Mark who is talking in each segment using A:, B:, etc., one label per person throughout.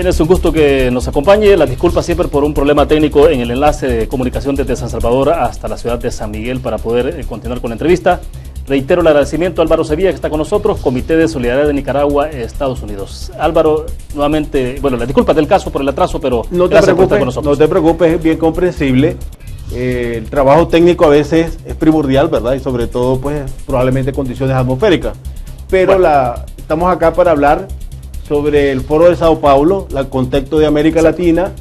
A: Bien, es un gusto que nos acompañe. Las disculpas siempre por un problema técnico en el enlace de comunicación desde San Salvador hasta la ciudad de San Miguel para poder continuar con la entrevista. Reitero el agradecimiento a Álvaro Sevilla, que está con nosotros, Comité de Solidaridad de Nicaragua, Estados Unidos. Álvaro, nuevamente, bueno, las disculpas del caso por el atraso, pero gracias por estar con nosotros.
B: No te preocupes, es bien comprensible. El trabajo técnico a veces es primordial, ¿verdad? Y sobre todo, pues, probablemente condiciones atmosféricas. Pero bueno, estamos acá para hablar sobre el Foro de Sao Paulo, el contexto de América Latina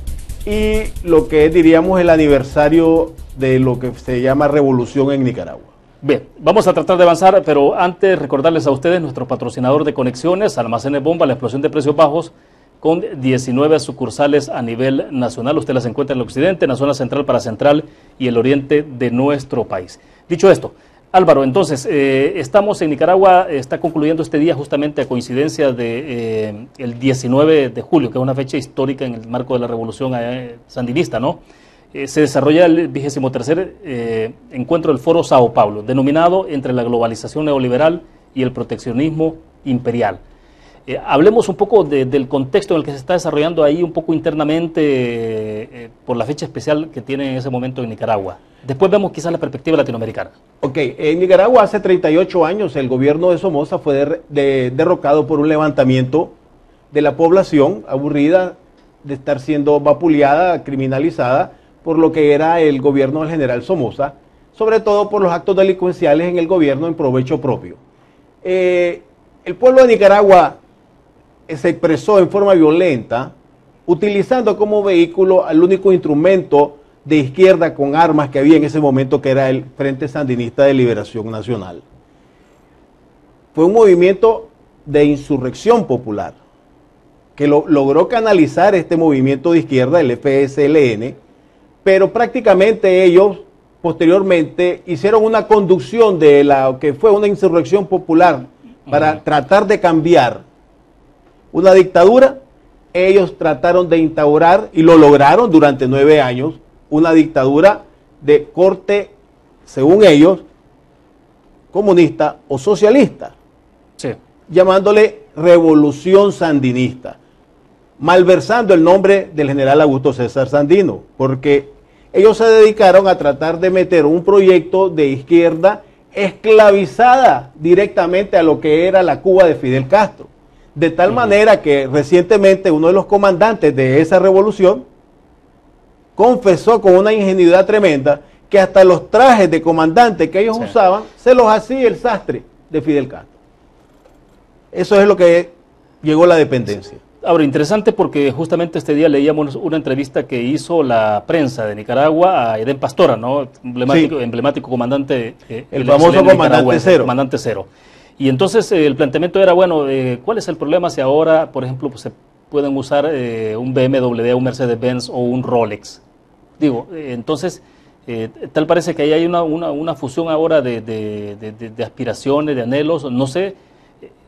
B: y lo que es, diríamos, el aniversario de lo que se llama revolución en Nicaragua.
A: Bien, vamos a tratar de avanzar, pero antes recordarles a ustedes nuestro patrocinador de conexiones, Almacenes Bomba, la explosión de precios bajos, con 19 sucursales a nivel nacional. Usted las encuentra en el occidente, en la zona central para central y el oriente de nuestro país. Dicho esto, Álvaro, entonces, estamos en Nicaragua, está concluyendo este día justamente a coincidencia de el 19 de julio, que es una fecha histórica en el marco de la revolución sandinista, ¿no? Se desarrolla el 23º encuentro del Foro Sao Paulo, denominado Entre la globalización neoliberal y el proteccionismo imperial. Hablemos un poco del contexto en el que se está desarrollando ahí, un poco internamente, por la fecha especial que tiene en ese momento en Nicaragua. Después vemos quizás la perspectiva latinoamericana.
B: Ok, en Nicaragua hace 38 años el gobierno de Somoza fue derrocado por un levantamiento de la población aburrida de estar siendo vapuleada, criminalizada por lo que era el gobierno del general Somoza, sobre todo por los actos delincuenciales en el gobierno en provecho propio. El pueblo de Nicaragua se expresó en forma violenta, utilizando como vehículo al único instrumento de izquierda con armas que había en ese momento, que era el Frente Sandinista de Liberación Nacional. Fue un movimiento de insurrección popular que logró canalizar este movimiento de izquierda, el FSLN, pero prácticamente ellos posteriormente hicieron una conducción de la que fue una insurrección popular para tratar de cambiar una dictadura. Ellos trataron de instaurar, y lo lograron durante 9 años, una dictadura de corte, según ellos, comunista o socialista, sí, llamándole revolución sandinista, malversando el nombre del general Augusto César Sandino, porque ellos se dedicaron a tratar de meter un proyecto de izquierda esclavizada directamente a lo que era la Cuba de Fidel Castro, de tal manera que recientemente uno de los comandantes de esa revolución confesó con una ingenuidad tremenda que hasta los trajes de comandante que ellos usaban se los hacía el sastre de Fidel Castro. Eso es lo que llegó la dependencia.
A: Ahora, interesante porque justamente este día leíamos una entrevista que hizo la prensa de Nicaragua a Edén Pastora, ¿no? Emblemático comandante.
B: El famoso comandante Cero.
A: Comandante Cero. Y entonces el planteamiento era, bueno, ¿cuál es el problema si ahora, por ejemplo, pues, se pueden usar un BMW, un Mercedes-Benz o un Rolex? Digo, entonces, tal parece que ahí hay una fusión ahora de aspiraciones, de anhelos, no sé.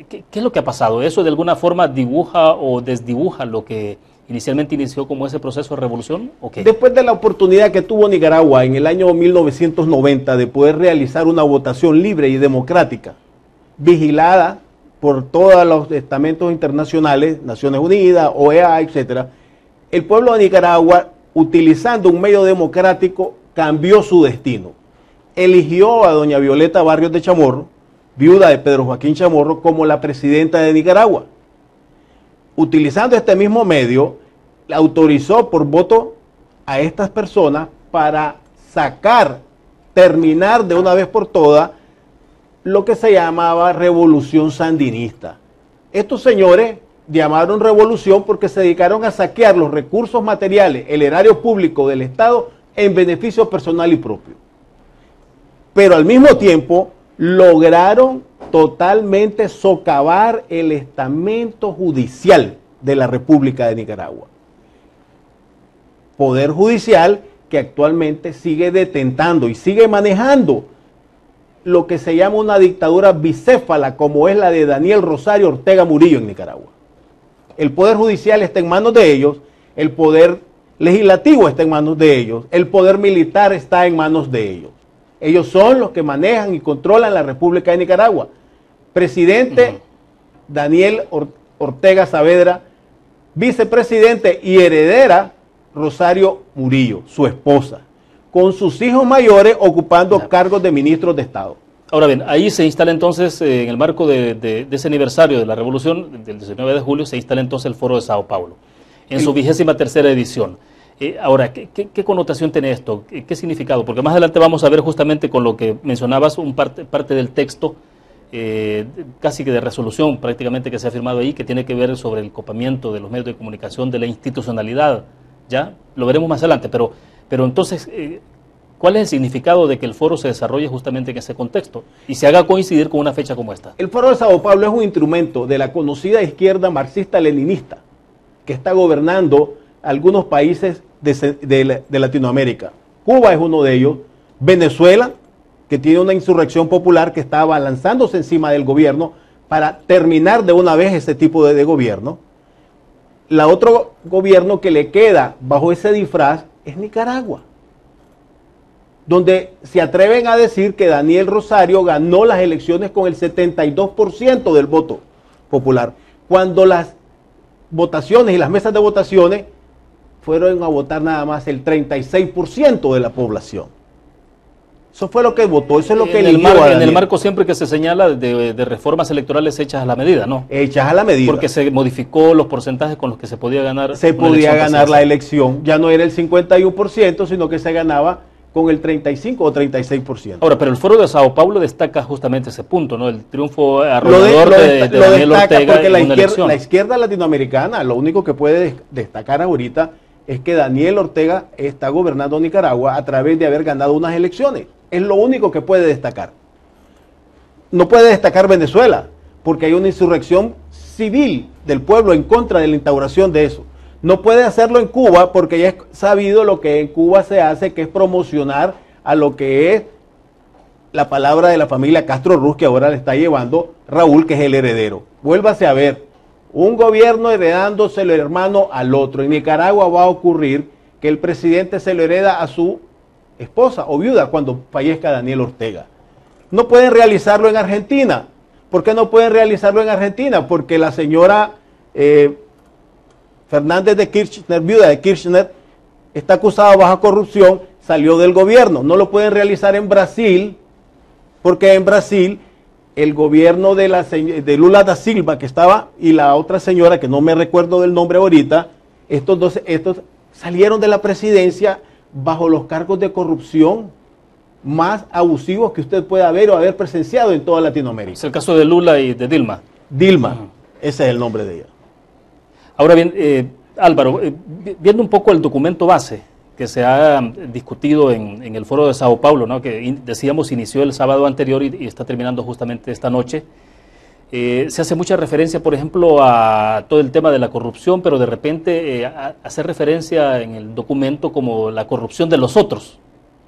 A: ¿Qué es lo que ha pasado? ¿Eso de alguna forma dibuja o desdibuja lo que inicialmente inició como ese proceso de revolución? ¿Okay?
B: Después de la oportunidad que tuvo Nicaragua en el año 1990 de poder realizar una votación libre y democrática, vigilada por todos los estamentos internacionales, Naciones Unidas, OEA, etcétera, el pueblo de Nicaragua, utilizando un medio democrático, cambió su destino. Eligió a doña Violeta Barrios de Chamorro, viuda de Pedro Joaquín Chamorro, como la presidenta de Nicaragua. Utilizando este mismo medio, autorizó por voto a estas personas para terminar de una vez por todas lo que se llamaba revolución sandinista. Estos señores llamaron revolución porque se dedicaron a saquear los recursos materiales, el erario público del Estado, en beneficio personal y propio. Pero al mismo tiempo lograron totalmente socavar el estamento judicial de la República de Nicaragua. Poder judicial que actualmente sigue detentando y sigue manejando lo que se llama una dictadura bicéfala, como es la de Daniel Rosario Ortega Murillo en Nicaragua. El poder judicial está en manos de ellos, el poder legislativo está en manos de ellos, el poder militar está en manos de ellos. Ellos son los que manejan y controlan la República de Nicaragua. Presidente Daniel Ortega Saavedra vicepresidente y heredera Rosario Murillo, su esposa, con sus hijos mayores ocupando cargos de ministros de Estado.
A: Ahora bien, ahí se instala entonces, en el marco de ese aniversario de la revolución, del 19 de julio, se instala entonces el Foro de Sao Paulo, en su 23ª edición. Ahora, ¿qué connotación tiene esto? ¿Qué significado? Porque más adelante vamos a ver justamente con lo que mencionabas, parte del texto, casi que de resolución prácticamente que se ha firmado ahí, que tiene que ver sobre el copamiento de los medios de comunicación, de la institucionalidad, ¿ya? Lo veremos más adelante, pero entonces, ¿cuál es el significado de que el foro se desarrolle justamente en ese contexto y se haga coincidir con una fecha como esta?
B: El Foro de Sao Paulo es un instrumento de la conocida izquierda marxista-leninista que está gobernando algunos países de Latinoamérica. Cuba es uno de ellos, Venezuela, que tiene una insurrección popular que estaba lanzándose encima del gobierno para terminar de una vez ese tipo de gobierno. La otro gobierno que le queda bajo ese disfraz es Nicaragua, donde se atreven a decir que Daniel Rosario ganó las elecciones con el 72% del voto popular, cuando las votaciones y las mesas de votaciones fueron a votar nada más el 36% de la población. Eso fue lo que votó, eso es lo que eligió a Daniel.
A: En el marco siempre que se señala de reformas electorales hechas a la medida, ¿no?
B: Hechas a la medida.
A: Porque se modificó los porcentajes con los que se podía ganar.
B: Se podía ganar la elección, ya no era el 51%, sino que se ganaba con el 35 o 36%.
A: Ahora, pero el Foro de Sao Paulo destaca justamente ese punto, ¿no? El triunfo arrollador de Daniel Ortega
B: porque
A: en una elección.
B: La izquierda latinoamericana, lo único que puede destacar ahorita es que Daniel Ortega está gobernando Nicaragua a través de haber ganado unas elecciones. Es lo único que puede destacar. No puede destacar Venezuela, porque hay una insurrección civil del pueblo en contra de la instauración de eso. No puede hacerlo en Cuba, porque ya es sabido lo que en Cuba se hace, que es promocionar a lo que es la palabra de la familia Castro Ruz, que ahora le está llevando Raúl, que es el heredero. Vuélvase a ver, un gobierno heredándose el hermano al otro. En Nicaragua va a ocurrir que el presidente se lo hereda a su esposa o viuda cuando fallezca Daniel Ortega. No pueden realizarlo en Argentina. ¿Por qué no pueden realizarlo en Argentina? Porque la señora Fernández de Kirchner, viuda de Kirchner, está acusada bajo corrupción, salió del gobierno. No lo pueden realizar en Brasil, porque en Brasil el gobierno de Lula da Silva, que estaba, y la otra señora, que no me recuerdo del nombre ahorita, estos salieron de la presidencia bajo los cargos de corrupción más abusivos que usted pueda ver o haber presenciado en toda Latinoamérica.
A: Es el caso de Lula y de Dilma.
B: Dilma, ese es el nombre de ella.
A: Ahora bien, Álvaro, viendo un poco el documento base que se ha discutido en el Foro de Sao Paulo, ¿no? Que decíamos inició el sábado anterior y está terminando justamente esta noche, se hace mucha referencia, por ejemplo, a todo el tema de la corrupción, pero de repente hace referencia en el documento como la corrupción de los otros,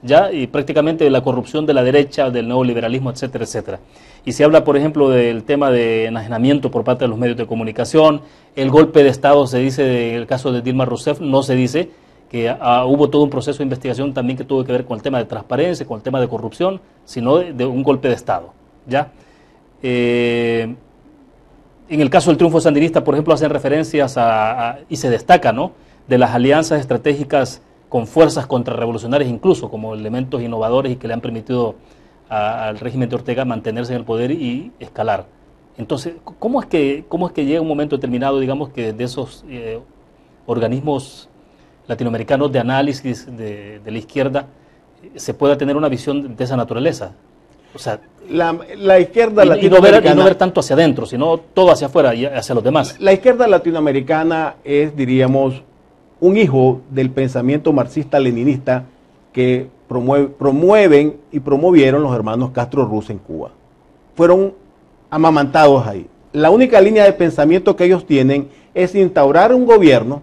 A: ¿ya? Y prácticamente la corrupción de la derecha, del neoliberalismo, etcétera, etcétera. Y se habla, por ejemplo, del tema de enajenamiento por parte de los medios de comunicación, el golpe de Estado, se dice, en el caso de Dilma Rousseff, no se dice que hubo todo un proceso de investigación también que tuvo que ver con el tema de transparencia, con el tema de corrupción, sino de un golpe de Estado, ¿ya? En el caso del triunfo sandinista, por ejemplo, hacen referencias y se destaca, ¿no?, de las alianzas estratégicas con fuerzas contrarrevolucionarias, incluso como elementos innovadores y que le han permitido al régimen de Ortega mantenerse en el poder y escalar. Entonces, ¿cómo es que llega un momento determinado, digamos, que de esos organismos latinoamericanos de análisis de la izquierda se pueda tener una visión de esa naturaleza? O sea,
B: la izquierda latinoamericana...
A: Y no ver tanto hacia adentro, sino todo hacia afuera y hacia los demás.
B: La izquierda latinoamericana es, diríamos, un hijo del pensamiento marxista-leninista que promueven y promovieron los hermanos Castro Ruz en Cuba. Fueron amamantados ahí. La única línea de pensamiento que ellos tienen es instaurar un gobierno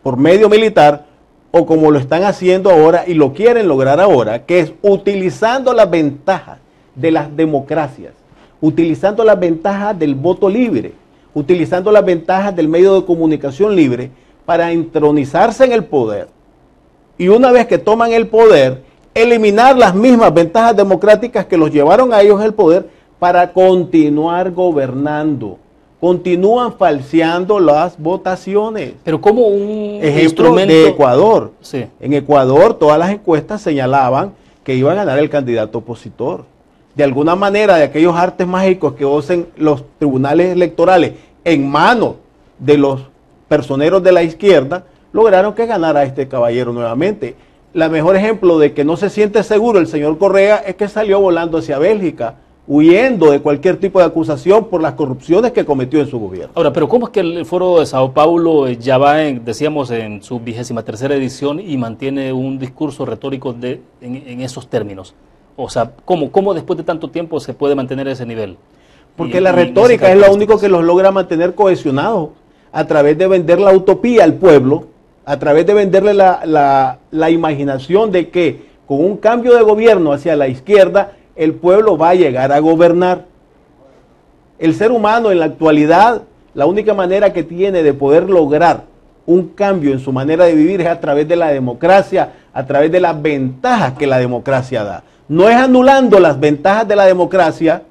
B: por medio militar, o como lo están haciendo ahora y lo quieren lograr ahora, que es utilizando las ventajas de las democracias, utilizando las ventajas del voto libre, utilizando las ventajas del medio de comunicación libre para entronizarse en el poder. Y una vez que toman el poder, eliminar las mismas ventajas democráticas que los llevaron a ellos al poder para continuar gobernando, continúan falseando las votaciones.
A: Pero como un
B: ejemplo
A: instrumento
B: de Ecuador.
A: Sí.
B: En Ecuador todas las encuestas señalaban que iba a ganar el candidato opositor. De alguna manera, de aquellos artes mágicos que usen los tribunales electorales en manos de los personeros de la izquierda, lograron que ganara este caballero nuevamente. El mejor ejemplo de que no se siente seguro el señor Correa es que salió volando hacia Bélgica, huyendo de cualquier tipo de acusación por las corrupciones que cometió en su gobierno.
A: Ahora, pero ¿cómo es que el Foro de Sao Paulo ya va, decíamos, en su 23ª edición y mantiene un discurso retórico en esos términos? O sea, ¿cómo después de tanto tiempo se puede mantener ese nivel?
B: Porque la retórica es lo único que los logra mantener cohesionados, a través de vender la utopía al pueblo, a través de venderle la imaginación de que con un cambio de gobierno hacia la izquierda, el pueblo va a llegar a gobernar. El ser humano en la actualidad, la única manera que tiene de poder lograr un cambio en su manera de vivir es a través de la democracia, a través de las ventajas que la democracia da. No es anulando las ventajas de la democracia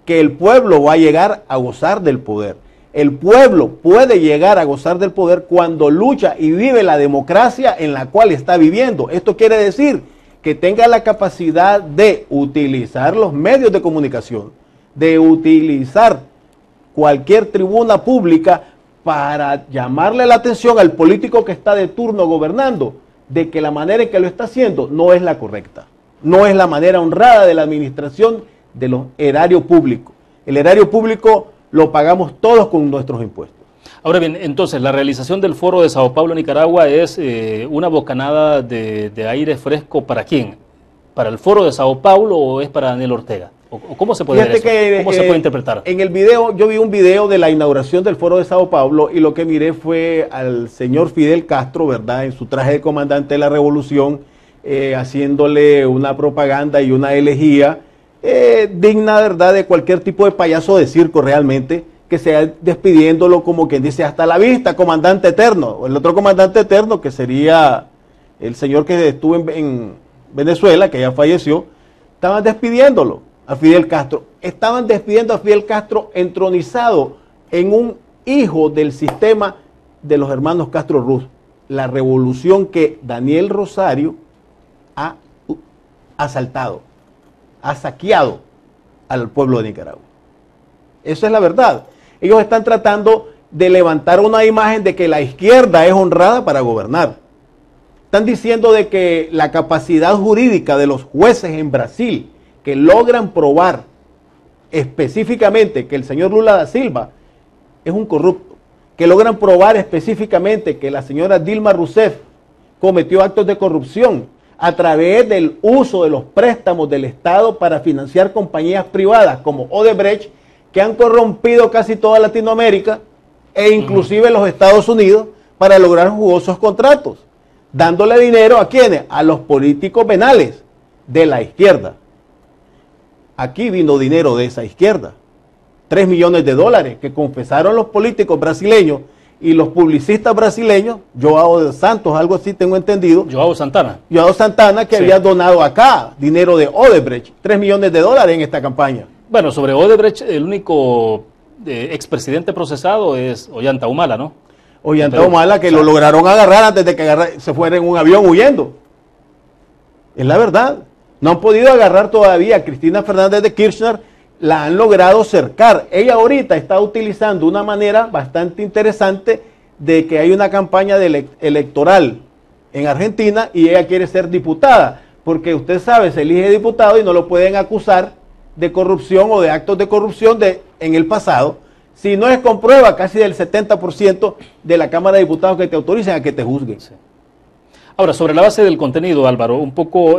B: que el pueblo va a llegar a gozar del poder. El pueblo puede llegar a gozar del poder cuando lucha y vive la democracia en la cual está viviendo. Esto quiere decir que tenga la capacidad de utilizar los medios de comunicación, de utilizar cualquier tribuna pública para llamarle la atención al político que está de turno gobernando, de que la manera en que lo está haciendo no es la correcta, no es la manera honrada de la administración de los erarios públicos. El erario público lo pagamos todos con nuestros impuestos.
A: Ahora bien, entonces, la realización del Foro de Sao Paulo, Nicaragua, es una bocanada de aire fresco ¿para quién? ¿Para el Foro de Sao Paulo o es para Daniel Ortega? ¿O cómo se puede ver eso? ¿Cómo se puede interpretar?
B: En el video, yo vi un video de la inauguración del Foro de Sao Paulo y lo que miré fue al señor Fidel Castro, ¿verdad?, en su traje de comandante de la revolución, haciéndole una propaganda y una elegía digna, ¿verdad?, de cualquier tipo de payaso de circo realmente, que sea despidiéndolo como quien dice, hasta la vista, comandante eterno. O el otro comandante eterno, que sería el señor que estuvo en Venezuela, que ya falleció, estaban despidiéndolo a Fidel Castro. Estaban despidiendo a Fidel Castro entronizado en un hijo del sistema de los hermanos Castro Ruz. La revolución que Daniel Rosario ha asaltado, ha saqueado al pueblo de Nicaragua. Eso es la verdad. Ellos están tratando de levantar una imagen de que la izquierda es honrada para gobernar. Están diciendo de que la capacidad jurídica de los jueces en Brasil, que logran probar específicamente que el señor Lula da Silva es un corrupto, que logran probar específicamente que la señora Dilma Rousseff cometió actos de corrupción a través del uso de los préstamos del Estado para financiar compañías privadas como Odebrecht, que han corrompido casi toda Latinoamérica e inclusive los Estados Unidos para lograr jugosos contratos, dándole dinero ¿a quiénes? A los políticos venales de la izquierda. Aquí vino dinero de esa izquierda, 3 millones de dólares que confesaron los políticos brasileños y los publicistas brasileños, Joao Santos, algo así tengo entendido.
A: Joao Santana.
B: Joao Santana, que había donado acá dinero de Odebrecht, 3 millones de dólares en esta campaña.
A: Bueno, sobre Odebrecht, el único expresidente procesado es Ollanta Humala, ¿no?
B: Ollanta Humala, que lo lograron agarrar antes de que se fuera en un avión huyendo. Es la verdad. No han podido agarrar todavía a Cristina Fernández de Kirchner, la han logrado cercar. Ella ahorita está utilizando una manera bastante interesante de que hay una campaña electoral en Argentina y ella quiere ser diputada, porque usted sabe, se elige diputado y no lo pueden acusar de corrupción o de actos de corrupción en el pasado, si no es con prueba casi del 70% de la Cámara de Diputados que te autorizan a que te juzguen.
A: Sí. Ahora, sobre la base del contenido, Álvaro, un poco,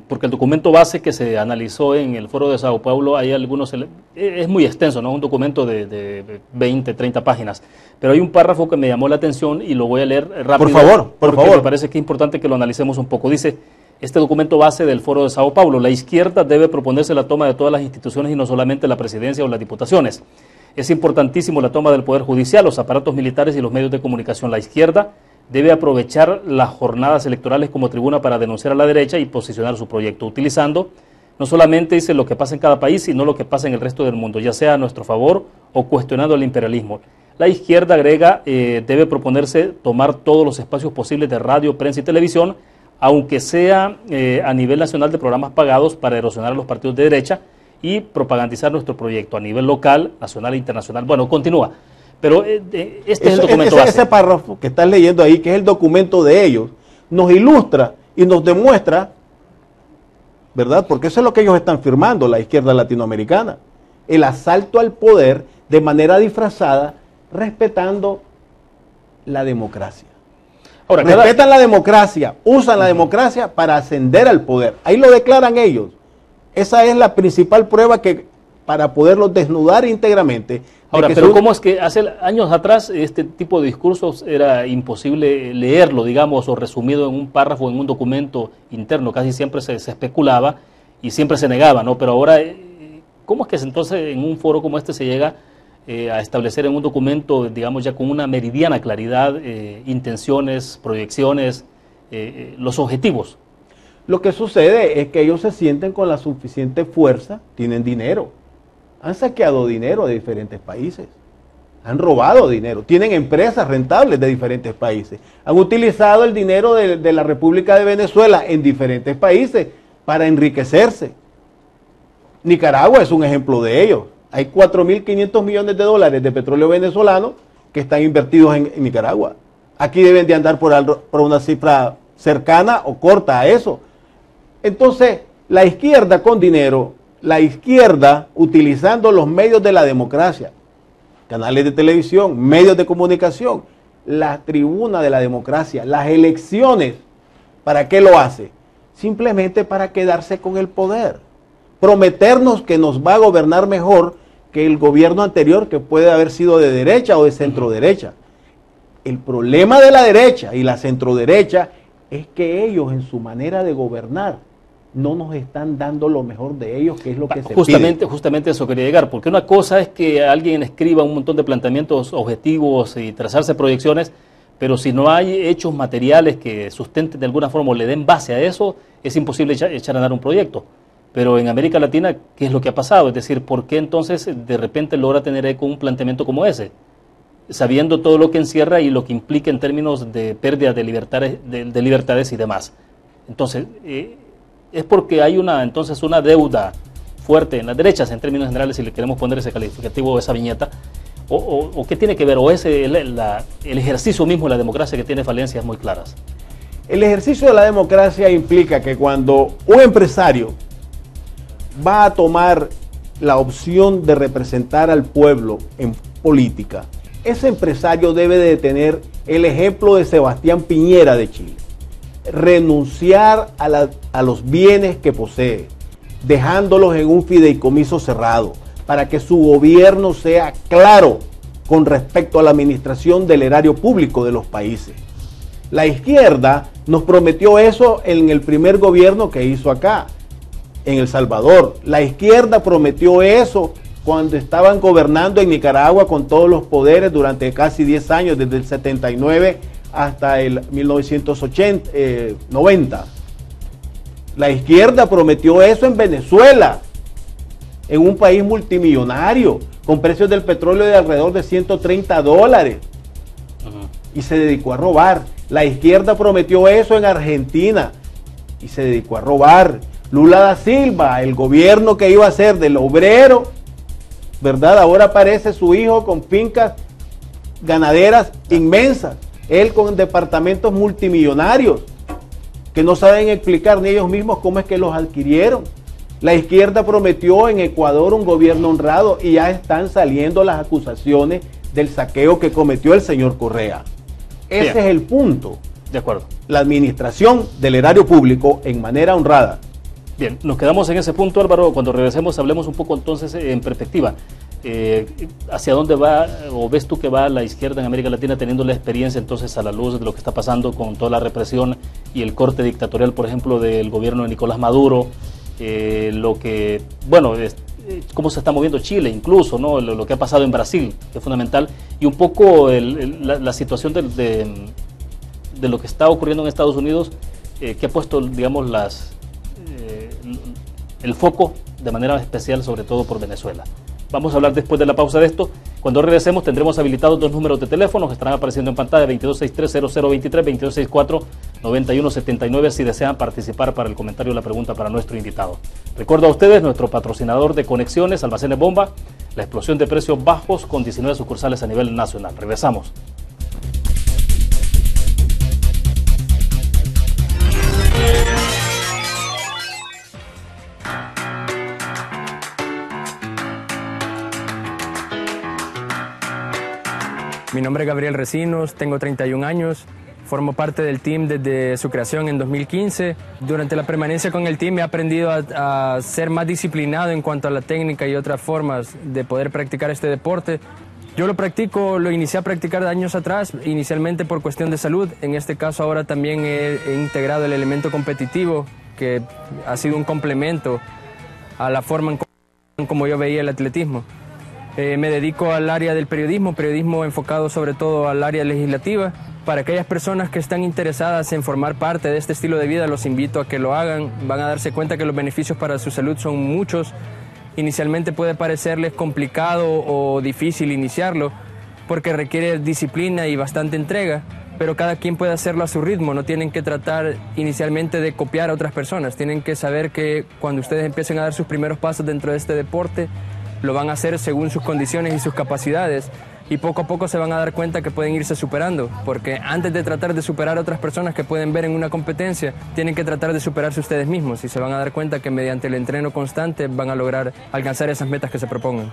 A: porque el documento base que se analizó en el Foro de Sao Paulo, hay algunos, es muy extenso, ¿no? Un documento de 20, 30 páginas, pero hay un párrafo que me llamó la atención y lo voy a leer rápido.
B: Por favor.
A: Me parece que es importante que lo analicemos un poco. Dice, este documento base del Foro de Sao Paulo, la izquierda debe proponerse la toma de todas las instituciones y no solamente la presidencia o las diputaciones. Es importantísimo la toma del Poder Judicial, los aparatos militares y los medios de comunicación. La izquierda debe aprovechar las jornadas electorales como tribuna para denunciar a la derecha y posicionar su proyecto, utilizando no solamente dice lo que pasa en cada país, sino lo que pasa en el resto del mundo, ya sea a nuestro favor o cuestionando el imperialismo. La izquierda, agrega, debe proponerse tomar todos los espacios posibles de radio, prensa y televisión, aunque sea a nivel nacional de programas pagados para erosionar a los partidos de derecha y propagandizar nuestro proyecto a nivel local, nacional e internacional. Bueno, continúa, pero este es el documento base.
B: Ese párrafo que estás leyendo ahí, que es el documento de ellos, nos ilustra y nos demuestra, ¿verdad? Porque eso es lo que ellos están firmando, la izquierda latinoamericana, el asalto al poder de manera disfrazada, respetando la democracia. Ahora, respetan la democracia, usan la democracia para ascender al poder. Ahí lo declaran ellos. Esa es la principal prueba que para poderlos desnudar íntegramente.
A: Ahora, pero ¿cómo es que hace años atrás este tipo de discursos era imposible leerlo, digamos, o resumido en un párrafo, en un documento interno? Casi siempre se especulaba y siempre se negaba, ¿no? Pero ahora, ¿cómo es que entonces en un foro como este se llega a establecer en un documento, digamos, ya con una meridiana claridad, intenciones, proyecciones, los objetivos?
B: Lo que sucede es que ellos se sienten con la suficiente fuerza, tienen dinero, han saqueado dinero de diferentes países, han robado dinero, tienen empresas rentables de diferentes países, han utilizado el dinero de la República de Venezuela en diferentes países para enriquecerse. Nicaragua es un ejemplo de ello. Hay 4.500 millones de dólares de petróleo venezolano que están invertidos en Nicaragua. Aquí deben de andar por una cifra cercana o corta a eso. Entonces, la izquierda con dinero, la izquierda utilizando los medios de la democracia, canales de televisión, medios de comunicación, la tribuna de la democracia, las elecciones, ¿para qué lo hace? Simplemente para quedarse con el poder. Prometernos que nos va a gobernar mejor que el gobierno anterior, que puede haber sido de derecha o de centro derecha. El problema de la derecha y la centro derecha es que ellos en su manera de gobernar no nos están dando lo mejor de ellos, que es lo que se pide.
A: Justamente eso quería llegar, porque una cosa es que alguien escriba un montón de planteamientos objetivos y trazarse proyecciones, pero si no hay hechos materiales que sustenten de alguna forma o le den base a eso, es imposible echar a andar un proyecto. Pero en América Latina, ¿qué es lo que ha pasado? Es decir, ¿por qué entonces de repente logra tener eco un planteamiento como ese? Sabiendo todo lo que encierra y lo que implica en términos de pérdida de libertades y demás. Entonces, es porque hay una deuda fuerte en las derechas, en términos generales, si le queremos poner ese calificativo, esa viñeta, o qué tiene que ver, o es el ejercicio mismo de la democracia que tiene falencias muy claras.
B: El ejercicio de la democracia implica que cuando un empresario va a tomar la opción de representar al pueblo en política, ese empresario debe de tener el ejemplo de Sebastián Piñera de Chile. Renunciar a los bienes que posee, dejándolos en un fideicomiso cerrado, para que su gobierno sea claro con respecto a la administración del erario público de los países. La izquierda nos prometió eso en el primer gobierno que hizo acá, en El Salvador. La izquierda prometió eso cuando estaban gobernando en Nicaragua con todos los poderes durante casi 10 años, desde el 79 hasta el 1990. La izquierda prometió eso en Venezuela, en un país multimillonario, con precios del petróleo de alrededor de $130, y se dedicó a robar. La izquierda prometió eso en Argentina, y se dedicó a robar. Lula da Silva, el gobierno que iba a ser del obrero, ¿verdad? Ahora aparece su hijo con fincas ganaderas inmensas, él con departamentos multimillonarios, que no saben explicar ni ellos mismos cómo es que los adquirieron. La izquierda prometió en Ecuador un gobierno honrado y ya están saliendo las acusaciones del saqueo que cometió el señor Correa. Ese es el punto.
A: De acuerdo.
B: La administración del erario público en manera honrada.
A: Bien, nos quedamos en ese punto, Álvaro. Cuando regresemos hablemos un poco entonces en perspectiva. ¿Hacia dónde va o ves tú que va la izquierda en América Latina teniendo la experiencia entonces a la luz de lo que está pasando con toda la represión y el corte dictatorial, por ejemplo, del gobierno de Nicolás Maduro? Lo que, bueno, cómo se está moviendo Chile incluso, ¿no? Lo que ha pasado en Brasil, que es fundamental, y un poco la situación de lo que está ocurriendo en Estados Unidos, que ha puesto, digamos, el foco de manera especial, sobre todo por Venezuela. Vamos a hablar después de la pausa de esto. Cuando regresemos tendremos habilitados 2 números de teléfono que estarán apareciendo en pantalla, 2263-0023, 2264-9179, si desean participar para el comentario o la pregunta para nuestro invitado. Recuerdo a ustedes, nuestro patrocinador de conexiones, Almacenes Bomba, la explosión de precios bajos con 19 sucursales a nivel nacional. Regresamos.
C: Mi nombre es Gabriel Recinos, tengo 31 años, formo parte del team desde su creación en 2015. Durante la permanencia con el team he aprendido a ser más disciplinado en cuanto a la técnica y otras formas de poder practicar este deporte. Yo lo inicié a practicar años atrás, inicialmente por cuestión de salud. En este caso ahora también he integrado el elemento competitivo, que ha sido un complemento a la forma en como yo veía el atletismo. Me dedico al área del periodismo enfocado sobre todo al área legislativa. Para aquellas personas que están interesadas en formar parte de este estilo de vida, los invito a que lo hagan. Van a darse cuenta que los beneficios para su salud son muchos. Inicialmente puede parecerles complicado o difícil iniciarlo, porque requiere disciplina y bastante entrega, pero cada quien puede hacerlo a su ritmo. No tienen que tratar inicialmente de copiar a otras personas. Tienen que saber que cuando ustedes empiecen a dar sus primeros pasos dentro de este deporte, lo van a hacer según sus condiciones y sus capacidades, y poco a poco se van a dar cuenta que pueden irse superando, porque antes de tratar de superar a otras personas que pueden ver en una competencia, tienen que tratar de superarse ustedes mismos, y se van a dar cuenta que mediante el entreno constante van a lograr alcanzar esas metas que se propongan.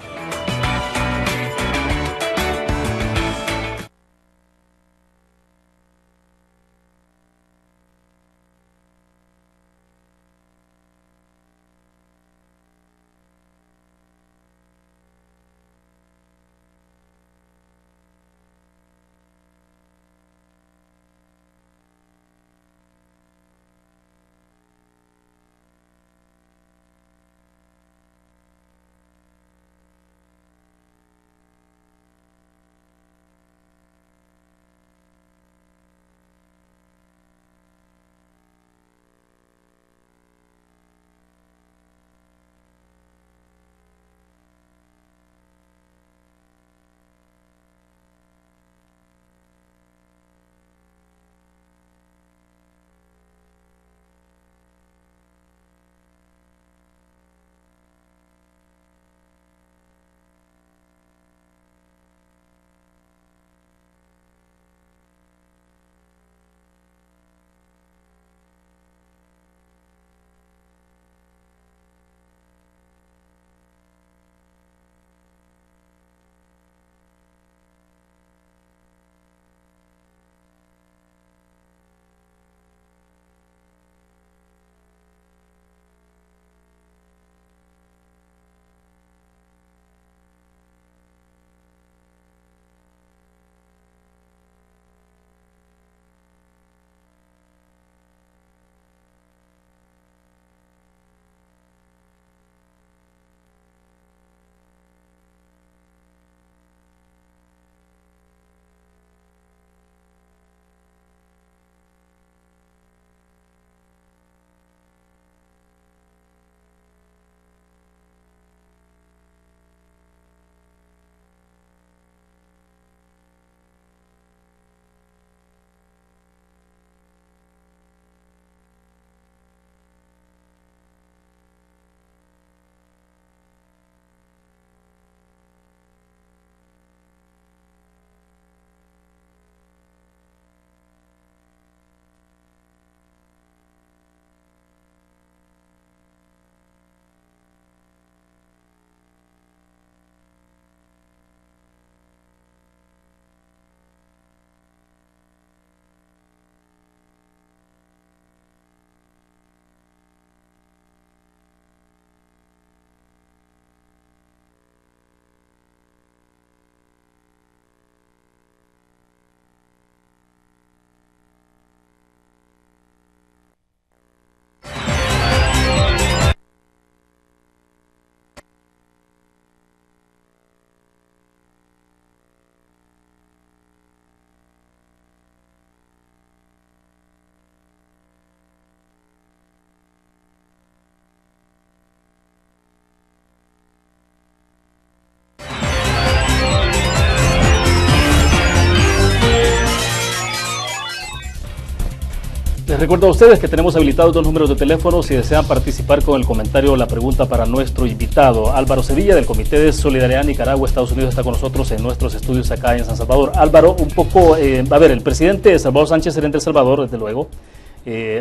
A: Les recuerdo a ustedes que tenemos habilitados 2 números de teléfono si desean participar con el comentario o la pregunta para nuestro invitado. Álvaro Sevilla, del Comité de Solidaridad Nicaragua, Estados Unidos, está con nosotros en nuestros estudios acá en San Salvador. Álvaro, un poco, a ver, el presidente Salvador Sánchez Serén de El Salvador, desde luego,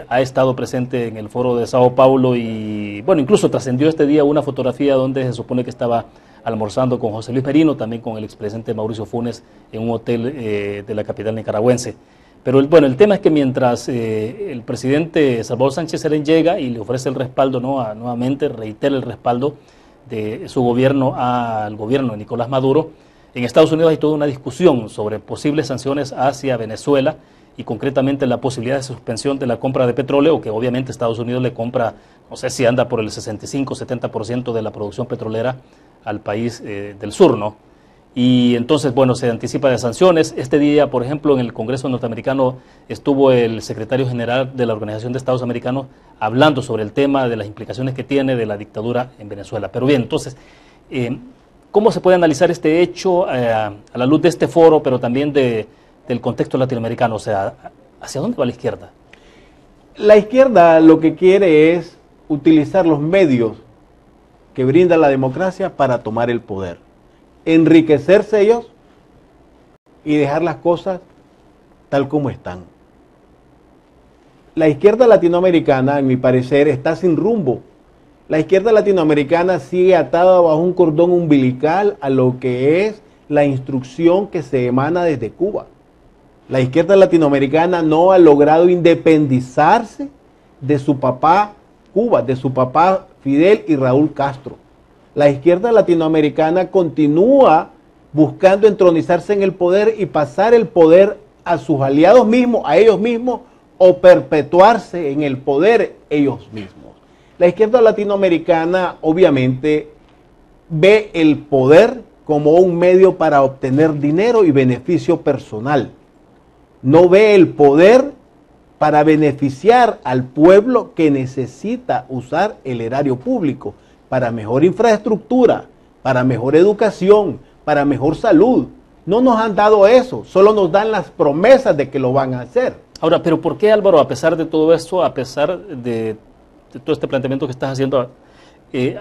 A: ha estado presente en el foro de Sao Paulo y, bueno, incluso trascendió este día una fotografía donde se supone que estaba almorzando con José Luis Merino, también con el expresidente Mauricio Funes en un hotel de la capital nicaragüense. Pero bueno, el tema es que mientras el presidente Salvador Sánchez Serén llega y le ofrece el respaldo, ¿no? Nuevamente reitera el respaldo de su gobierno al gobierno de Nicolás Maduro, en Estados Unidos hay toda una discusión sobre posibles sanciones hacia Venezuela y concretamente la posibilidad de suspensión de la compra de petróleo, que obviamente Estados Unidos le compra, no sé si anda por el 65-70% de la producción petrolera al país del sur, ¿no? Y entonces, bueno, se anticipa de sanciones. Este día, por ejemplo, en el Congreso norteamericano estuvo el secretario general de la Organización de Estados Americanos hablando sobre el tema de las implicaciones que tiene de la dictadura en Venezuela. Pero bien, entonces, ¿cómo se puede analizar este hecho a la luz de este foro, pero también del contexto latinoamericano? O sea, ¿hacia dónde va la izquierda?
B: La izquierda lo que quiere es utilizar los medios que brinda la democracia para tomar el poder, enriquecerse ellos y dejar las cosas tal como están. La izquierda latinoamericana, en mi parecer, está sin rumbo. La izquierda latinoamericana sigue atada bajo un cordón umbilical a lo que es la instrucción que se emana desde Cuba. La izquierda latinoamericana no ha logrado independizarse de su papá Cuba, de su papá Fidel y Raúl Castro. La izquierda latinoamericana continúa buscando entronizarse en el poder y pasar el poder a sus aliados mismos, a ellos mismos, o perpetuarse en el poder ellos mismos. La izquierda latinoamericana obviamente ve el poder como un medio para obtener dinero y beneficio personal. No ve el poder para beneficiar al pueblo que necesita usar el erario público para mejor infraestructura, para mejor educación, para mejor salud. No nos han dado eso, solo nos dan las promesas de que lo van a hacer.
A: Ahora, pero ¿por qué, Álvaro, a pesar de todo esto, a pesar de todo este planteamiento que estás haciendo,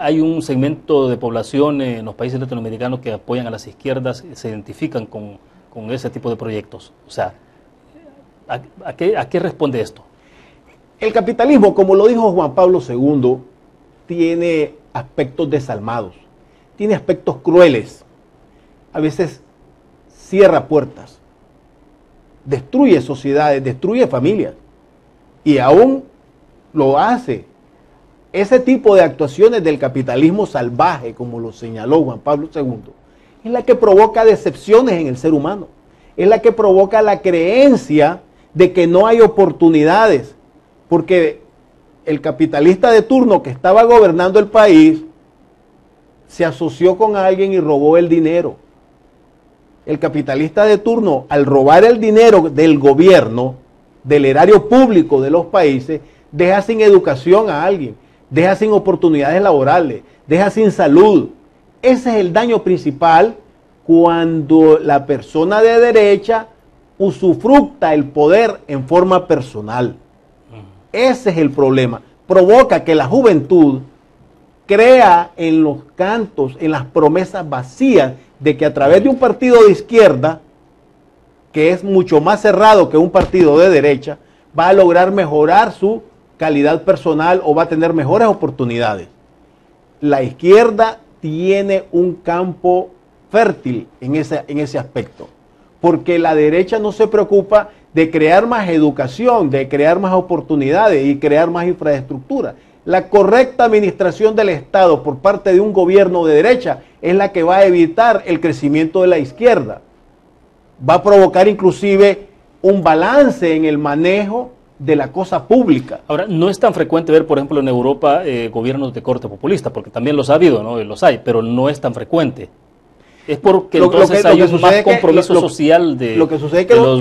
A: hay un segmento de población en los países latinoamericanos que apoyan a las izquierdas y se identifican con ese tipo de proyectos? O sea, ¿a qué responde esto?
B: El capitalismo, como lo dijo Juan Pablo II, tiene aspectos desalmados, tiene aspectos crueles, a veces cierra puertas, destruye sociedades, destruye familias y aún lo hace. Ese tipo de actuaciones del capitalismo salvaje, como lo señaló Juan Pablo II, es la que provoca decepciones en el ser humano, es la que provoca la creencia de que no hay oportunidades, porque el capitalista de turno que estaba gobernando el país se asoció con alguien y robó el dinero. El capitalista de turno, al robar el dinero del gobierno, del erario público de los países, deja sin educación a alguien, deja sin oportunidades laborales, deja sin salud. Ese es el daño principal cuando la persona de derecha usufructa el poder en forma personal. Ese es el problema. Provoca que la juventud crea en los cantos, en las promesas vacías de que a través de un partido de izquierda, que es mucho más cerrado que un partido de derecha, va a lograr mejorar su calidad personal o va a tener mejores oportunidades. La izquierda tiene un campo fértil en ese aspecto, porque la derecha no se preocupa de crear más educación, de crear más oportunidades y crear más infraestructura. La correcta administración del Estado por parte de un gobierno de derecha es la que va a evitar el crecimiento de la izquierda. Va a provocar inclusive un balance en el manejo de la cosa pública.
A: Ahora, no es tan frecuente ver, por ejemplo, en Europa gobiernos de corte populista, porque también los ha habido, ¿no? Los hay, pero no es tan frecuente. Es porque entonces hay un más compromiso social de los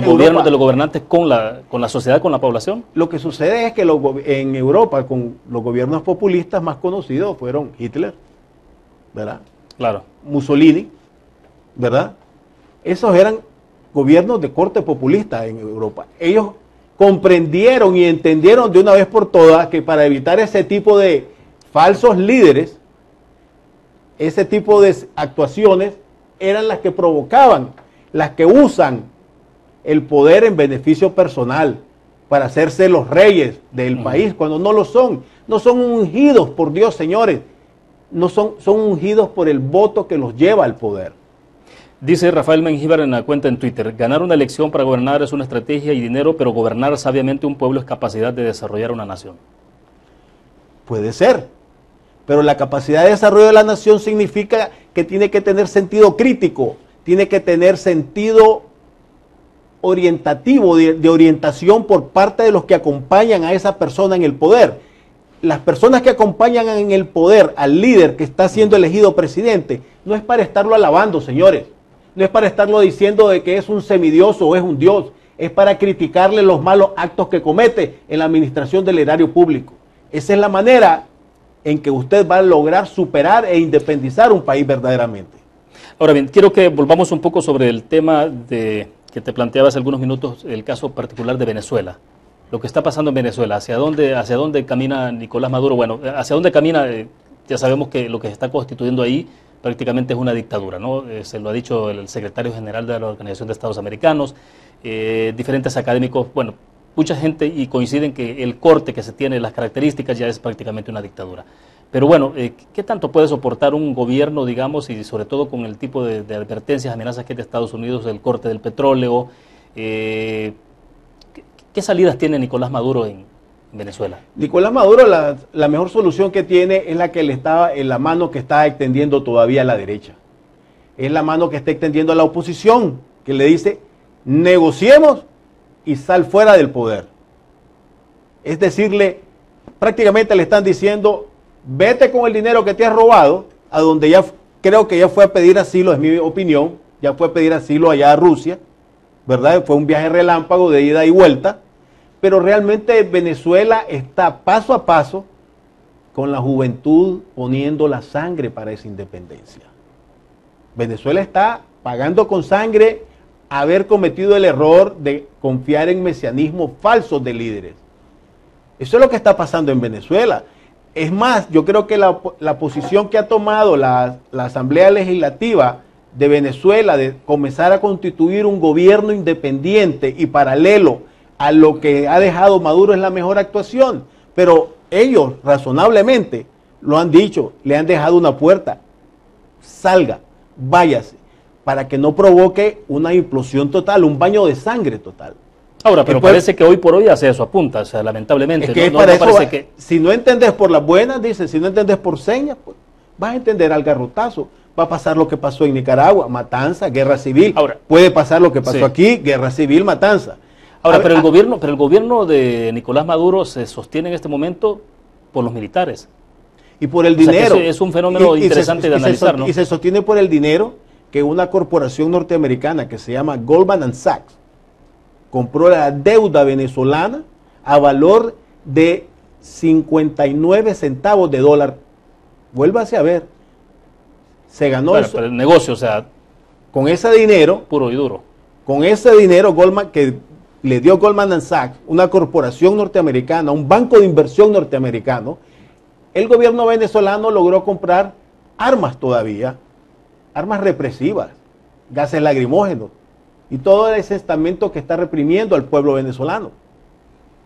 A: gobiernos, de los gobernantes con la sociedad, con la población.
B: Lo que sucede es que en Europa, con los gobiernos populistas más conocidos fueron Hitler, ¿verdad?
A: Claro.
B: Mussolini, ¿verdad? Esos eran gobiernos de corte populista en Europa. Ellos comprendieron y entendieron de una vez por todas que para evitar ese tipo de falsos líderes, ese tipo de actuaciones eran las que provocaban, las que usan el poder en beneficio personal para hacerse los reyes del país, cuando no lo son. No son ungidos por Dios, señores. No son ungidos por el voto que los lleva al poder.
A: Dice Rafael Mengíbar en la cuenta en Twitter: ganar una elección para gobernar es una estrategia y dinero, pero gobernar sabiamente un pueblo es capacidad de desarrollar una nación.
B: Puede ser, pero la capacidad de desarrollo de la nación significa que tiene que tener sentido crítico, tiene que tener sentido orientativo, de orientación por parte de los que acompañan a esa persona en el poder. Las personas que acompañan en el poder al líder que está siendo elegido presidente, no es para estarlo alabando, señores, no es para estarlo diciendo de que es un semidioso o es un dios, es para criticarle los malos actos que comete en la administración del erario público. Esa es la manera en que usted va a lograr superar e independizar un país verdaderamente.
A: Ahora bien, quiero que volvamos un poco sobre el tema que te planteaba hace algunos minutos, el caso particular de Venezuela. Lo que está pasando en Venezuela, hacia dónde camina Nicolás Maduro. Bueno, hacia dónde camina, ya sabemos que lo que se está constituyendo ahí prácticamente es una dictadura, ¿no? Se lo ha dicho el secretario general de la Organización de Estados Americanos, diferentes académicos, bueno, mucha gente, y coinciden que el corte que se tiene, las características, ya es prácticamente una dictadura. Pero bueno, ¿qué tanto puede soportar un gobierno, digamos, y sobre todo con el tipo de advertencias, amenazas que hay de Estados Unidos, del corte del petróleo? ¿Qué salidas tiene Nicolás Maduro en Venezuela?
B: Nicolás Maduro, la mejor solución que tiene es la que le está en la mano que está extendiendo todavía a la derecha. Es la mano que está extendiendo a la oposición, que le dice, negociemos y sal fuera del poder. Es decirle, prácticamente le están diciendo, vete con el dinero que te has robado, a donde ya creo que ya fue a pedir asilo, es mi opinión, ya fue a pedir asilo allá a Rusia, ¿verdad? Fue un viaje relámpago de ida y vuelta, pero realmente Venezuela está paso a paso con la juventud poniendo la sangre para esa independencia. Venezuela está pagando con sangre haber cometido el error de confiar en mesianismos falsos de líderes. Eso es lo que está pasando en Venezuela. Es más, yo creo que la posición que ha tomado la Asamblea Legislativa de Venezuela de comenzar a constituir un gobierno independiente y paralelo a lo que ha dejado Maduro es la mejor actuación. Pero ellos razonablemente lo han dicho, le han dejado una puerta. Salga, váyase, para que no provoque una implosión total, un baño de sangre total.
A: Ahora, pero parece que hoy por hoy hace eso, apunta, o sea, lamentablemente.
B: Es que
A: no,
B: para
A: no
B: eso,
A: parece que...
B: si no entendés por las buenas, dice, si no entendés por señas, pues vas a entender al garrotazo. Va a pasar lo que pasó en Nicaragua, matanza, guerra civil. Ahora, puede pasar lo que pasó aquí, guerra civil, matanza.
A: Ahora, pero el gobierno de Nicolás Maduro se sostiene en este momento por los militares.
B: Y por el dinero.
A: Es un fenómeno interesante de analizar, ¿no?
B: Y se sostiene por el dinero que una corporación norteamericana que se llama Goldman Sachs compró la deuda venezolana a valor de 59 centavos de dólar. Vuélvase a ver. Se ganó eso.
A: Pero el negocio, o sea,
B: con ese dinero,
A: puro y duro.
B: Con ese dinero que le dio Goldman Sachs, una corporación norteamericana, un banco de inversión norteamericano, el gobierno venezolano logró comprar armas todavía, armas represivas, gases lacrimógenos y todo ese estamento que está reprimiendo al pueblo venezolano.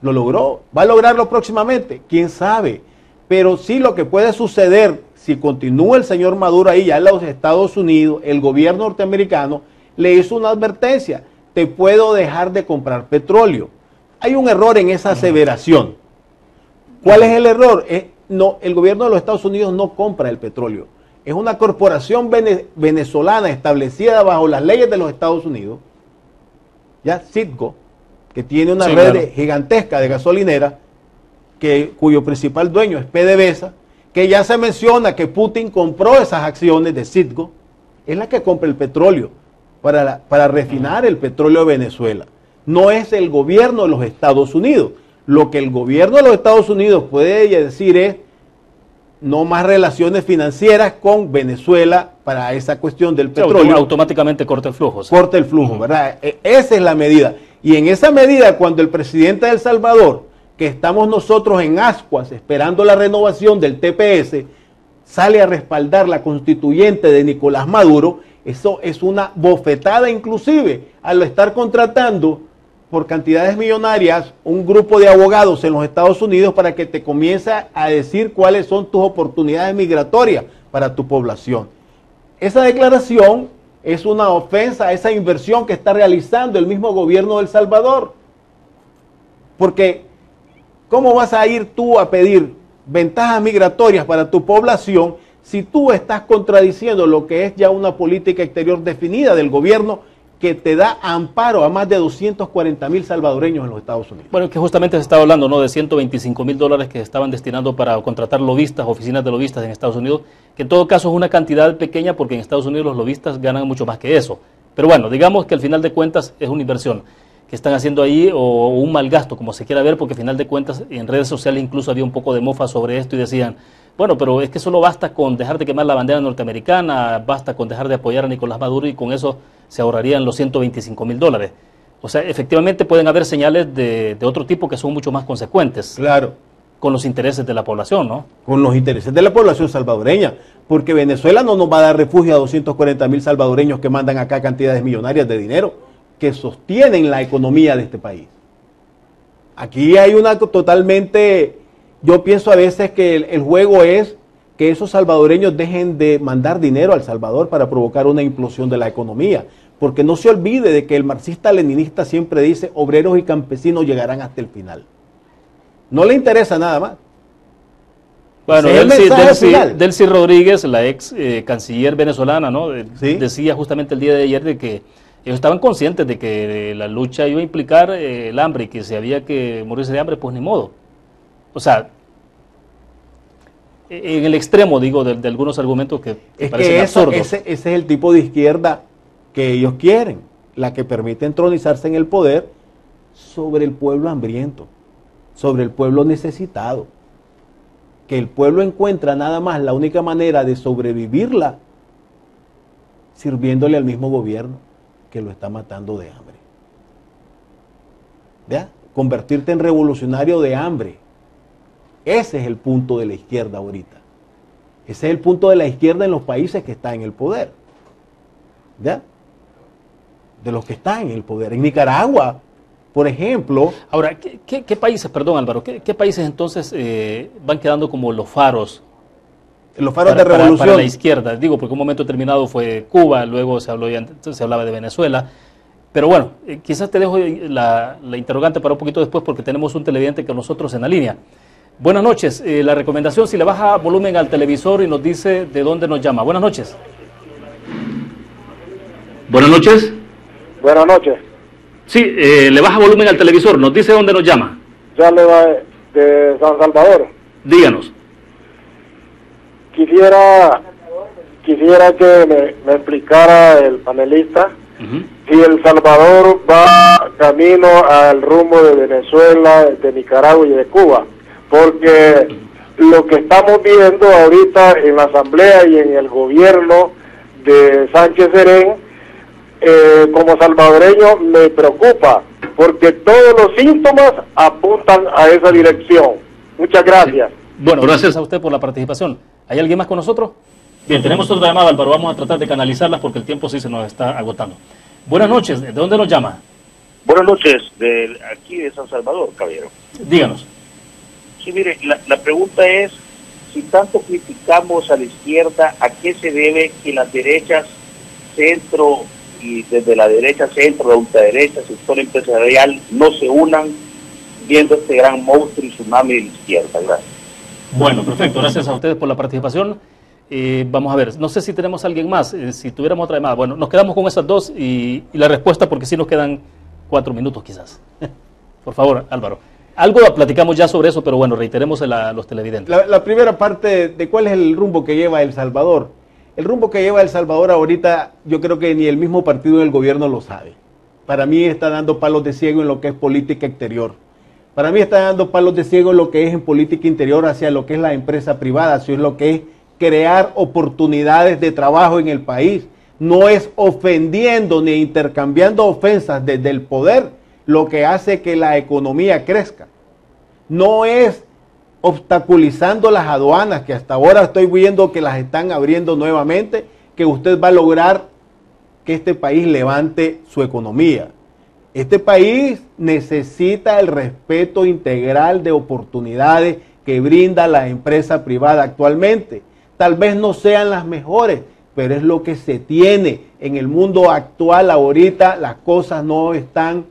B: Lo logró, va a lograrlo próximamente, quién sabe, pero sí lo que puede suceder si continúa el señor Maduro ahí, ya en los Estados Unidos, el gobierno norteamericano le hizo una advertencia, te puedo dejar de comprar petróleo. Hay un error en esa aseveración. ¿Cuál es el error? No, el gobierno de los Estados Unidos no compra el petróleo. Es una corporación venezolana establecida bajo las leyes de los Estados Unidos, ya Citgo, que tiene una red gigantesca de gasolineras, cuyo principal dueño es PDVSA, que ya se menciona que Putin compró esas acciones de Citgo, es la que compra el petróleo para refinar el petróleo de Venezuela. No es el gobierno de los Estados Unidos. Lo que el gobierno de los Estados Unidos puede decir es no más relaciones financieras con Venezuela para esa cuestión del petróleo.
A: Automáticamente corta el flujo.
B: Corta el flujo, ¿verdad? Esa es la medida. Y en esa medida, cuando el presidente de El Salvador, que estamos nosotros en ascuas esperando la renovación del TPS, sale a respaldar la constituyente de Nicolás Maduro, eso es una bofetada inclusive al estar contratando por cantidades millonarias un grupo de abogados en los Estados Unidos para que te comience a decir cuáles son tus oportunidades migratorias para tu población. Esa declaración es una ofensa a esa inversión que está realizando el mismo gobierno de El Salvador. Porque, ¿cómo vas a ir tú a pedir ventajas migratorias para tu población si tú estás contradiciendo lo que es ya una política exterior definida del gobierno que te da amparo a más de 240,000 salvadoreños en los Estados Unidos?
A: Bueno, que justamente se estaba hablando, ¿no?, de $125,000 que estaban destinando para contratar lobistas, oficinas de lobistas en Estados Unidos, que en todo caso es una cantidad pequeña porque en Estados Unidos los lobistas ganan mucho más que eso. Pero bueno, digamos que al final de cuentas es una inversión que están haciendo ahí o un mal gasto, como se quiera ver, porque al final de cuentas en redes sociales incluso había un poco de mofa sobre esto y decían, bueno, pero es que solo basta con dejar de quemar la bandera norteamericana, basta con dejar de apoyar a Nicolás Maduro y con eso se ahorrarían los $125,000. O sea, efectivamente pueden haber señales de otro tipo que son mucho más consecuentes.
B: Claro.
A: Con los intereses de la población, ¿no?
B: Con los intereses de la población salvadoreña, porque Venezuela no nos va a dar refugio a 240,000 salvadoreños que mandan acá cantidades millonarias de dinero que sostienen la economía de este país. Aquí hay una totalmente, yo pienso a veces que el juego es que esos salvadoreños dejen de mandar dinero al Salvador para provocar una implosión de la economía, porque no se olvide de que el marxista-leninista siempre dice obreros y campesinos llegarán hasta el final. No le interesa nada más.
A: Bueno, Delcy Rodríguez, la ex canciller venezolana, ¿no? ¿Sí? Decía justamente el día de ayer de que ellos estaban conscientes de que la lucha iba a implicar el hambre y que si había que morirse de hambre, pues ni modo. O sea, en el extremo, digo, de algunos argumentos que parecen absurdos.
B: Ese es el tipo de izquierda que ellos quieren, la que permite entronizarse en el poder sobre el pueblo hambriento, sobre el pueblo necesitado. Que el pueblo encuentra nada más la única manera de sobrevivirla sirviéndole al mismo gobierno que lo está matando de hambre. ¿Ya? Convertirte en revolucionario de hambre. Ese es el punto de la izquierda ahorita. Ese es el punto de la izquierda en los países que están en el poder. ¿Ya? De los que están en el poder. En Nicaragua, por ejemplo.
A: Ahora, ¿qué países, perdón Álvaro, qué países entonces van quedando como los faros?
B: Los faros de revolución.
A: Para la izquierda, digo, porque un momento determinado fue Cuba, luego se hablaba de Venezuela. Pero bueno, quizás te dejo la interrogante para un poquito después porque tenemos un televidente con nosotros en la línea. Buenas noches, la recomendación, si le baja volumen al televisor y nos dice de dónde nos llama. Buenas noches. Buenas noches.
D: Buenas noches.
A: Sí, le baja volumen al televisor, nos dice dónde nos llama.
D: Ya le va de San Salvador.
A: Díganos.
D: Quisiera que me explicara el panelista si El Salvador va camino al rumbo de Venezuela, de Nicaragua y de Cuba, porque lo que estamos viendo ahorita en la Asamblea y en el gobierno de Sánchez Serén, como salvadoreño me preocupa, porque todos los síntomas apuntan a esa dirección. Muchas gracias.
A: Sí. Bueno, gracias a usted por la participación. ¿Hay alguien más con nosotros? Bien, tenemos otra llamada, Álvaro. Vamos a tratar de canalizarlas porque el tiempo sí se nos está agotando. Buenas noches. ¿De dónde nos llama?
E: Buenas noches. Aquí de San Salvador, caballero.
A: Díganos.
E: Sí, mire, la pregunta es, si tanto criticamos a la izquierda, ¿a qué se debe que las derechas, centro y desde la derecha, centro, la ultraderecha, sector empresarial, no se unan viendo este gran monstruo y tsunami de la izquierda? Gracias.
A: Bueno, perfecto. Gracias a ustedes por la participación. Vamos a ver, no sé si tenemos a alguien más, si tuviéramos otra llamada. Bueno, nos quedamos con esas dos y la respuesta porque sí nos quedan 4 minutos quizás. Por favor, Álvaro. Algo platicamos ya sobre eso, pero bueno, reiteremos a los televidentes.
B: La primera parte de cuál es el rumbo que lleva El Salvador. El rumbo que lleva El Salvador ahorita, yo creo que ni el mismo partido del gobierno lo sabe. Para mí está dando palos de ciego en lo que es política exterior. Para mí está dando palos de ciego en lo que es en política interior hacia lo que es la empresa privada, hacia lo que es crear oportunidades de trabajo en el país. No es ofendiendo ni intercambiando ofensas desde el poder lo que hace que la economía crezca. No es obstaculizando las aduanas, que hasta ahora estoy viendo que las están abriendo nuevamente, que usted va a lograr que este país levante su economía. Este país necesita el respeto integral de oportunidades que brinda la empresa privada actualmente. Tal vez no sean las mejores, pero es lo que se tiene. En el mundo actual ahorita las cosas no están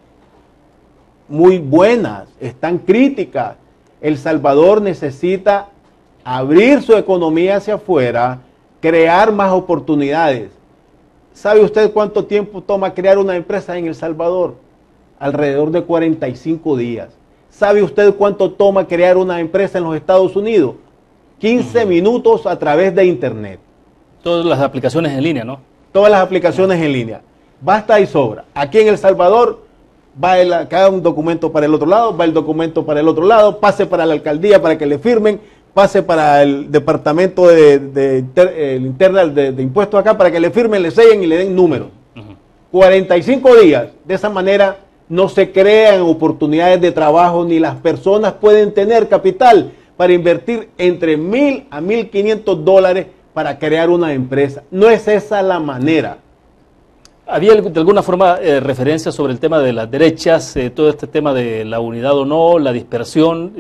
B: muy buenas, están críticas. El Salvador necesita abrir su economía hacia afuera, crear más oportunidades. ¿Sabe usted cuánto tiempo toma crear una empresa en El Salvador? Alrededor de 45 días. ¿Sabe usted cuánto toma crear una empresa en los Estados Unidos? 15 minutos a través de internet.
A: Todas las aplicaciones en línea, ¿no?
B: Todas las aplicaciones en línea. Basta y sobra. Aquí en El Salvador va cada un documento para el otro lado, va el documento para el otro lado, pase para la alcaldía para que le firmen, pase para el departamento de impuestos acá para que le firmen, le sellen y le den números. 45 días. De esa manera no se crean oportunidades de trabajo ni las personas pueden tener capital para invertir entre $1,000 a $1,500 para crear una empresa. No es esa la manera.
A: ¿Había de alguna forma referencia sobre el tema de las derechas, todo este tema de la unidad o no, la dispersión,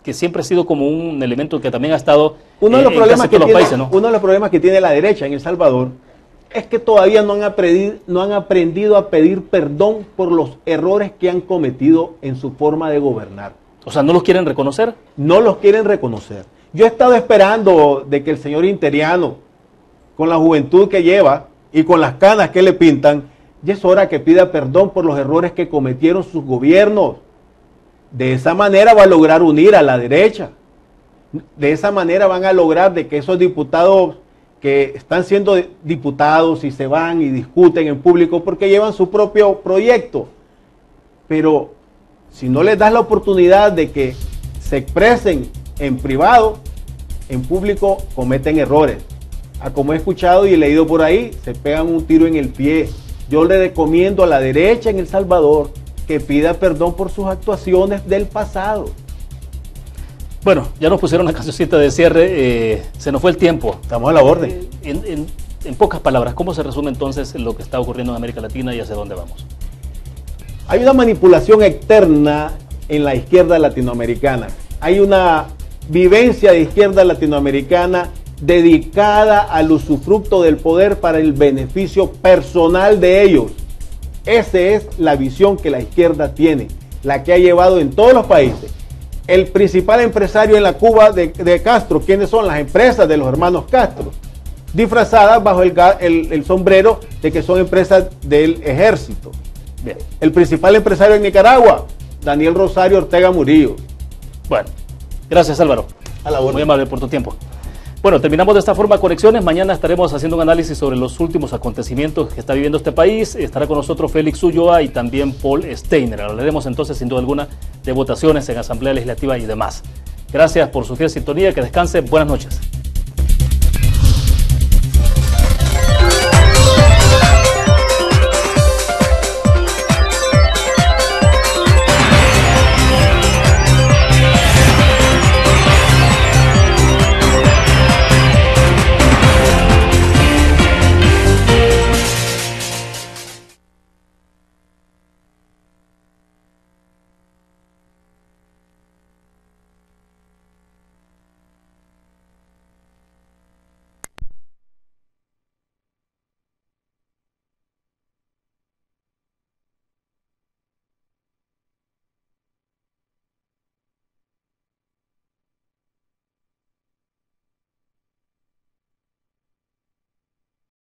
A: que siempre ha sido como un elemento que también ha estado
B: uno de los problemas que tiene,
A: países, ¿no?
B: Uno de los problemas que tiene la derecha en El Salvador es que todavía no han aprendido a pedir perdón por los errores que han cometido en su forma de gobernar.
A: O sea, ¿no los quieren reconocer?
B: No los quieren reconocer. Yo he estado esperando de que el señor Interiano, con la juventud que lleva y con las canas que le pintan, ya es hora que pida perdón por los errores que cometieron sus gobiernos. De esa manera va a lograr unir a la derecha. De esa manera van a lograr de que esos diputados que están siendo diputados y se van y discuten en público porque llevan su propio proyecto. Pero si no les das la oportunidad de que se expresen en privado, en público cometen errores. Como he escuchado y he leído por ahí, se pegan un tiro en el pie. Yo le recomiendo a la derecha en El Salvador que pida perdón por sus actuaciones del pasado.
A: Bueno, ya nos pusieron una cancioncita de cierre, se nos fue el tiempo.
B: Estamos a la orden.
A: En pocas palabras, ¿cómo se resume entonces lo que está ocurriendo en América Latina y hacia dónde vamos?
B: Hay una manipulación externa en la izquierda latinoamericana. Hay una vivencia de izquierda latinoamericana dedicada al usufructo del poder para el beneficio personal de ellos. Esa es la visión que la izquierda tiene, la que ha llevado en todos los países. El principal empresario en la Cuba de Castro, ¿quiénes son? Las empresas de los hermanos Castro, disfrazadas bajo el sombrero de que son empresas del ejército. Bien. El principal empresario en Nicaragua, Daniel Rosario Ortega Murillo.
A: Bueno, gracias Álvaro.
B: A la orden.
A: Muy amable por tu tiempo. Bueno, terminamos de esta forma Conexiones. Mañana estaremos haciendo un análisis sobre los últimos acontecimientos que está viviendo este país. Estará con nosotros Félix Ulloa y también Paul Steiner. Hablaremos entonces, sin duda alguna, de votaciones en Asamblea Legislativa y demás. Gracias por su fiel sintonía. Que descanse. Buenas noches.